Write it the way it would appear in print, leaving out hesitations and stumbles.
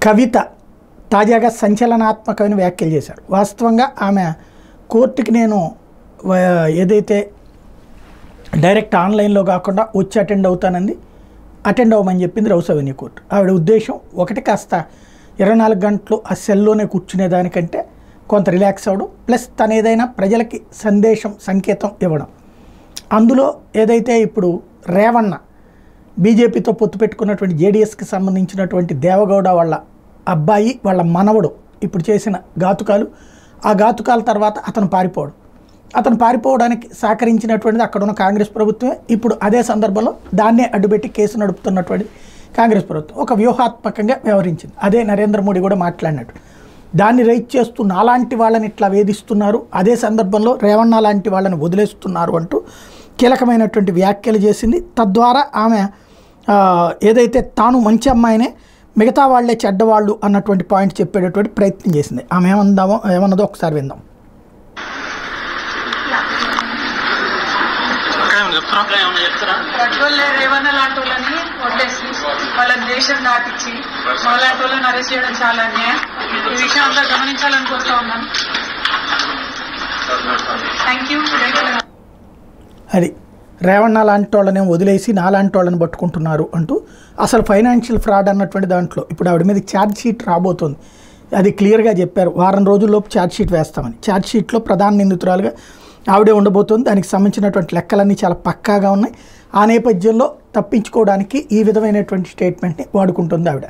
కవిత తాజాగా సంచలనాత్మకమైన వ్యాఖ్యలు చేశారు. వాస్తవంగా ఆమె కోర్టుకి నేను ఏదైతే డైరెక్ట్ ఆన్లైన్లో కాకుండా వచ్చి అటెండ్ అవుతానంది, అటెండ్ అవ్వమని చెప్పింది రౌస్ అవెన్యూ కోర్టు. ఆవిడ ఉద్దేశం ఒకటి, కాస్త 24 గంటలు ఆ సెల్లోనే కూర్చునే దానికంటే కొంత రిలాక్స్ అవ్వడం, ప్లస్ తను ఏదైనా ప్రజలకి సంకేతం ఇవ్వడం. అందులో ఏదైతే ఇప్పుడు రేవణ్ణ బీజేపీతో పొత్తు పెట్టుకున్నటువంటి జేడీఎస్కి సంబంధించినటువంటి దేవగౌడ వాళ్ళ అబ్బాయి వాళ్ళ మనవడు ఇప్పుడు చేసిన ఘాతుకాలు, ఆ ఘాతుకాల తర్వాత అతను పారిపోవడానికి సహకరించినటువంటిది అక్కడ ఉన్న కాంగ్రెస్ ప్రభుత్వమే. ఇప్పుడు అదే సందర్భంలో దాన్నే అడ్డుపెట్టి కేసు నడుపుతున్నటువంటి కాంగ్రెస్ ప్రభుత్వం ఒక వ్యూహాత్మకంగా వ్యవహరించింది. అదే నరేంద్ర మోడీ కూడా మాట్లాడినట్టు దాన్ని రైట్ చేస్తూ నాలాంటి వాళ్ళని ఇట్లా వేధిస్తున్నారు, అదే సందర్భంలో రేవణ్ణ లాంటి వాళ్ళని వదిలేస్తున్నారు అంటూ కీలకమైనటువంటి వ్యాఖ్యలు చేసింది. తద్వారా ఆమె ఏదైతే తాను మంచి అమ్మాయినే, మిగతా వాళ్లే చెడ్డవాళ్ళు అన్నటువంటి పాయింట్ చెప్పేటటువంటి ప్రయత్నం చేసింది. ఆమె ఏమన్నదో ఒకసారి విందాం. రేవణ్ణ లాంటి వాళ్ళని వదిలేసి వాళ్ళ దేశం దాటించి వాళ్ళంటి వాళ్ళని అరెస్ట్ చేయడం చాలా అన్యాయం. ఈ విషయం అంతా గమనించాలని కోరుతా ఉన్నాను. Thank you. అది రేవణ్ణ లాంటి వాళ్ళని వదిలేసి నాలాంటి వాళ్ళని పట్టుకుంటున్నారు అంటూ అసలు ఫైనాన్షియల్ ఫ్రాడ్ అన్నటువంటి దాంట్లో ఇప్పుడు ఆవిడ మీద ఛార్జ్ షీట్ రాబోతుంది. అది క్లియర్గా చెప్పారు, వారం రోజుల్లోపు ఛార్జ్ షీట్ వేస్తామని. ఛార్జ్ షీట్లో ప్రధాన నిందితురాలుగా ఆవిడే ఉండబోతోంది. దానికి సంబంధించినటువంటి లెక్కలన్నీ చాలా పక్కాగా ఉన్నాయి. ఆ నేపథ్యంలో తప్పించుకోవడానికి ఈ విధమైనటువంటి స్టేట్మెంట్ని వాడుకుంటుంది ఆవిడ.